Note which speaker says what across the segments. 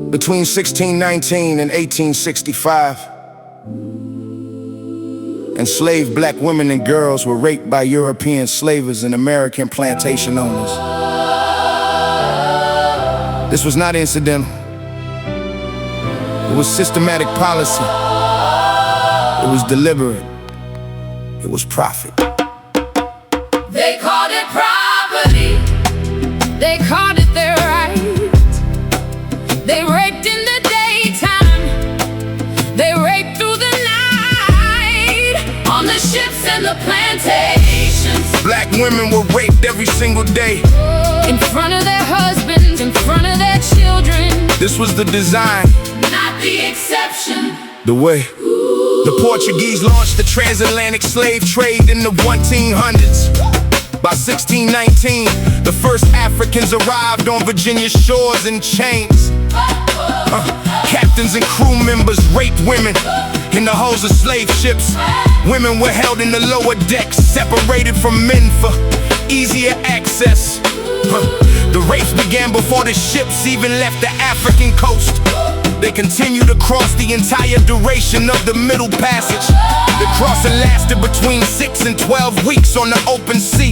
Speaker 1: Between 1619 and 1865, enslaved black women and girls were raped by European slavers and American plantation owners. This was not incidental. It was systematic policy. It was deliberate. It was profit.
Speaker 2: They called it property. They called it their right. They raped in the daytime. They raped through the night on the ships and the plantations.
Speaker 1: Black women were raped every single day.
Speaker 2: In front of their husbands, in front of their children.
Speaker 1: This was the design,
Speaker 2: not the exception.
Speaker 1: the way. The Portuguese launched the transatlantic slave trade in the 1800s. By 1619, the first Africans arrived on Virginia's shores in chains. Captains and crew members raped women in the hulls of slave ships. Women were held in the lower decks, separated from men for easier access. The rapes began before the ships even left the African coast. They continued across the entire duration of the Middle Passage. The crossing lasted between 6 and 12 weeks on the open sea.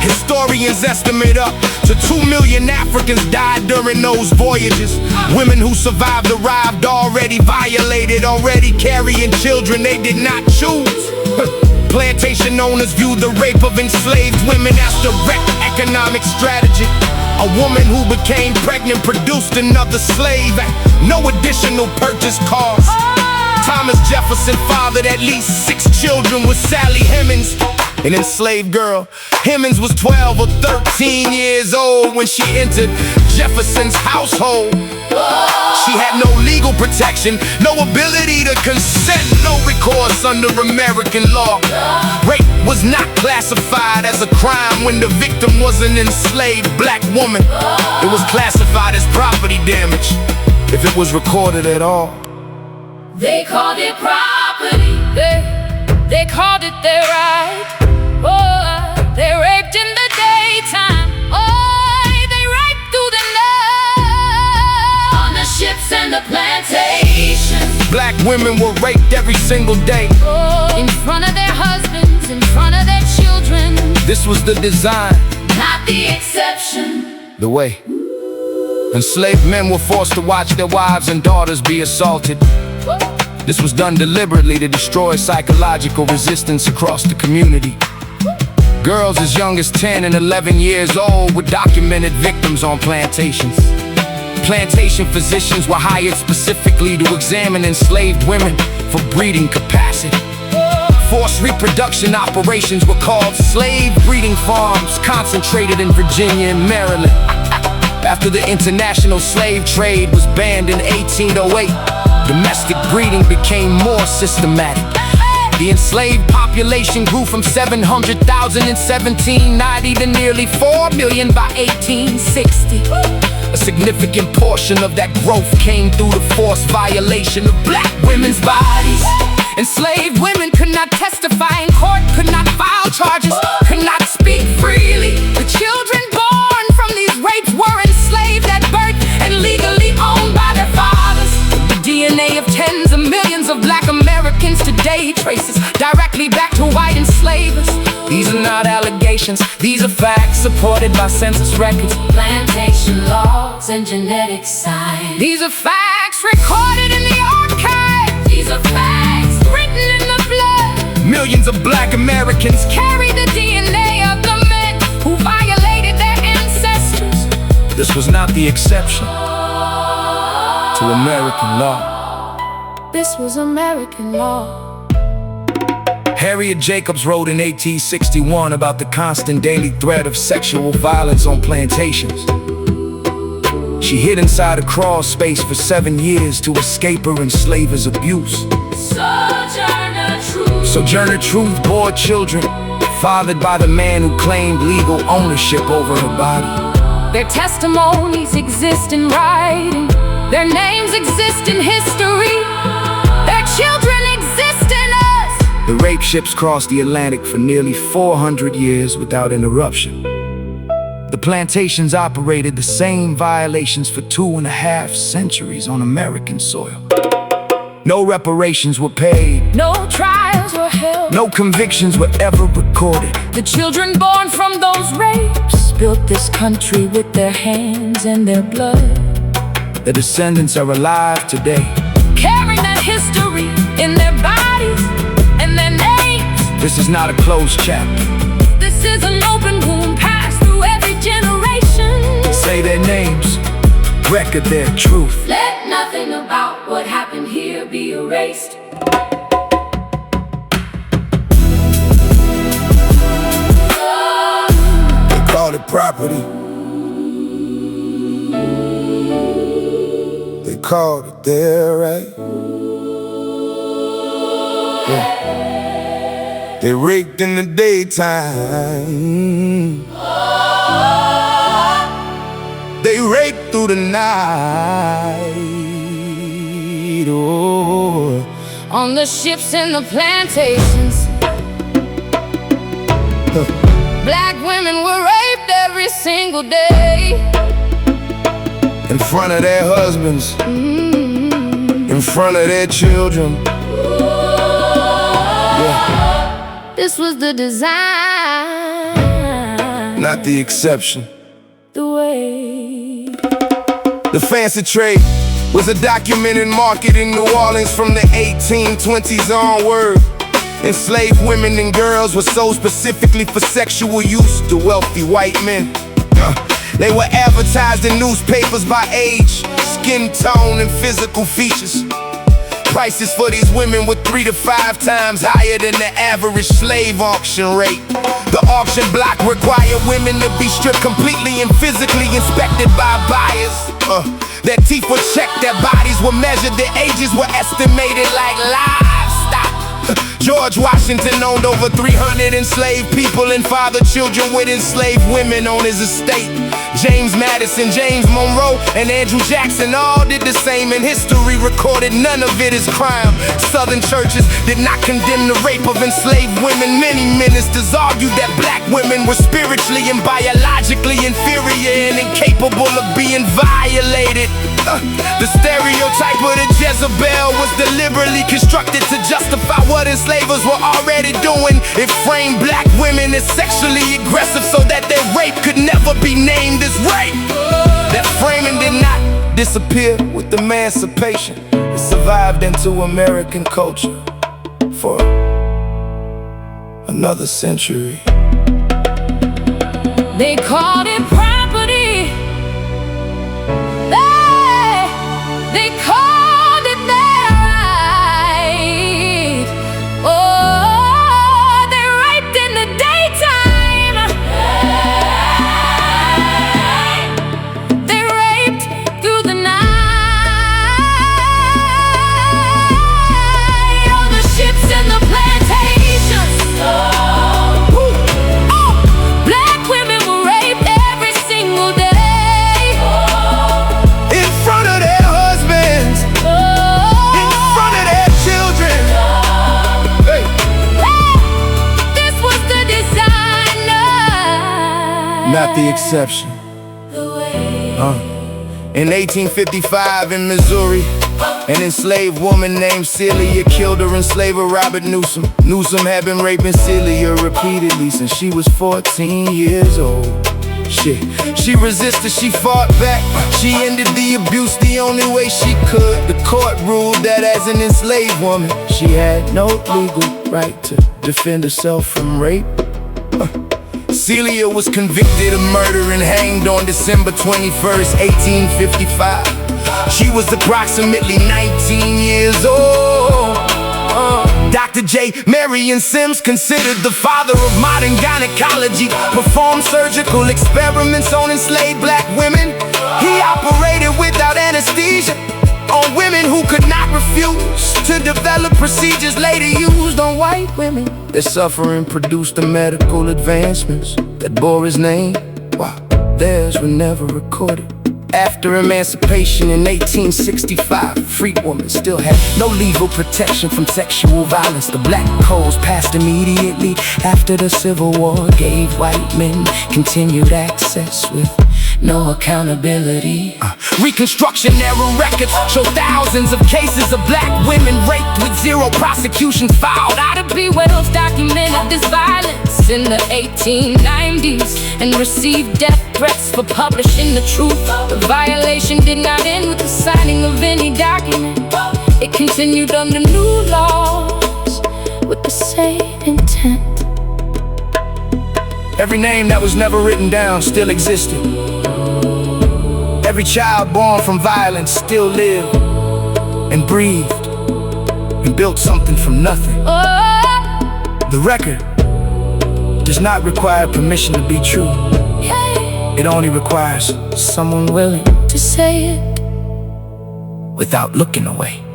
Speaker 1: Historians estimate up to 2 million Africans died during those voyages. Women who survived arrived already violated, already carrying children they did not choose. Plantation owners viewed the rape of enslaved women as direct economic strategy. A woman who became pregnant produced another slave at no additional purchase cost. Thomas Jefferson fathered at least 6 children with Sally Hemings, an enslaved girl. Hemings was 12 or 13 years old when she entered Jefferson's household. She had no legal protection, no ability to consent, no recourse under American law. Rape was not classified as a crime when the victim was an enslaved black woman. It was classified as property damage, if it was recorded at all.
Speaker 2: They called it property. They called it their right. Oh, they raped in the daytime. Oh, they raped through the night on the ships and the plantations.
Speaker 1: Black women were raped every single day.
Speaker 2: Oh, in front of their husbands, in front of their children.
Speaker 1: This was the design,
Speaker 2: not the exception.
Speaker 1: the way. Enslaved men were forced to watch their wives and daughters be assaulted. This was done deliberately to destroy psychological resistance across the community. Girls as young as 10 and 11 years old were documented victims on plantations. Plantation physicians were hired specifically to examine enslaved women for breeding capacity. Forced reproduction operations were called slave breeding farms, concentrated in Virginia and Maryland. After the international slave trade was banned in 1808, domestic breeding became more systematic. The enslaved population grew from 700,000 in 1790 to nearly 4 million by 1860. A significant portion of that growth came through the forced violation of black women's bodies. Enslaved women could not testify in court, could not file charges, could not speak freely. The children born from these rapes were enslaved at birth and legally owned by their fathers. The DNA of tens of millions of black Americans today traces directly back to white enslavers. These are not allegations, these are facts supported by census records,
Speaker 2: plantation laws, and genetic science. These are facts recorded in the archives. These are facts written in the blood.
Speaker 1: Millions of black Americans
Speaker 2: carry the DNA of the men who violated their ancestors.
Speaker 1: This was not the exception to American law.
Speaker 2: This was American law.
Speaker 1: Harriet Jacobs wrote in 1861 about the constant daily threat of sexual violence on plantations. She hid inside a crawl space for 7 years to escape her enslaver's abuse.
Speaker 2: Sojourner Truth.
Speaker 1: Sojourner Truth bore children, fathered by the man who claimed legal ownership over her body.
Speaker 2: Their testimonies exist in writing. Their names exist in history. Their children exist in us.
Speaker 1: The rape ships crossed the Atlantic for nearly 400 years without interruption. The plantations operated the same violations for 2.5 centuries on American soil. No reparations were paid.
Speaker 2: No trials were held.
Speaker 1: No convictions were ever recorded.
Speaker 2: The children born from those rapes built this country with their hands and their blood.
Speaker 1: The descendants are alive today,
Speaker 2: carrying that history in their bodies and their names.
Speaker 1: This is not a closed chapter.
Speaker 2: This is an open wound passed through every generation.
Speaker 1: Say their names, record their truth.
Speaker 2: Let nothing about what happened here be erased.
Speaker 1: They called it property. They called it their right. Yeah. They raked in the daytime. They raked through the night. Oh.
Speaker 2: On the ships and the plantations, black women were raped every single day.
Speaker 1: In front of their husbands, in front of their children. Yeah.
Speaker 2: This was the design,
Speaker 1: Not the exception.
Speaker 2: the way.
Speaker 1: The fancy trade was a documented market in New Orleans from the 1820s onward. Enslaved women and girls were sold specifically for sexual use to wealthy white men. They were advertised in newspapers by age, skin tone, and physical features. Prices for these women were 3 to 5 times higher than the average slave auction rate. The auction block required women to be stripped completely and physically inspected by buyers. Their teeth were checked, their bodies were measured, their ages were estimated like livestock. George Washington owned over 300 enslaved people and fathered children with enslaved women on his estate. James Madison, James Monroe, and Andrew Jackson all did the same, and history recorded none of it as crime. Southern churches did not condemn the rape of enslaved women. Many ministers argued that black women were spiritually and biologically inferior and incapable of being violated. The stereotype of the Jezebel was deliberately constructed to justify what enslavers were already doing. It framed black women as sexually aggressive so that their rape could never be named as rape. That framing did not disappear with emancipation. It survived into American culture for another century.
Speaker 2: They called it property. They called it their right. Oh, they raped in the daytime. They raped through the night. On the ships and the plantations. Black women were raped every single day.
Speaker 1: In front of their husbands, in front of their children. Hey.
Speaker 2: This was the designer,
Speaker 1: Not the exception.
Speaker 2: the way.
Speaker 1: In 1855 in Missouri, an enslaved woman named Celia killed her enslaver Robert Newsom. Newsom had been raping Celia repeatedly since she was 14 years old. She resisted, she fought back. She ended the abuse the only way she could. The court ruled that as an enslaved woman, she had no legal right to defend herself from rape. Celia was convicted of murder and hanged on December 21st, 1855. She was approximately 19 years old. Dr. J. Marion Sims, considered the father of modern gynecology, performed surgical experiments on enslaved black women. He operated without anesthesia on women who could not refuse to develop procedures later used on white women. Their suffering produced the medical advancements that bore his name, while theirs were never recorded. After emancipation in 1865, freed women still had no legal protection from sexual violence. The black codes passed immediately after the Civil War gave white men continued access with no accountability. Reconstruction era records show thousands of cases of black women raped with zero prosecutions filed.
Speaker 2: Gotta be Wells documented this violence in the 1890s and received death threats for publishing the truth. The violation did not end with the signing of any document. It continued under new laws with the same intent.
Speaker 1: Every name that was never written down still existed. Every child born from violence still lived and breathed and built something from nothing. The record does not require permission to be true. It only requires someone willing
Speaker 2: to say it
Speaker 1: without looking away.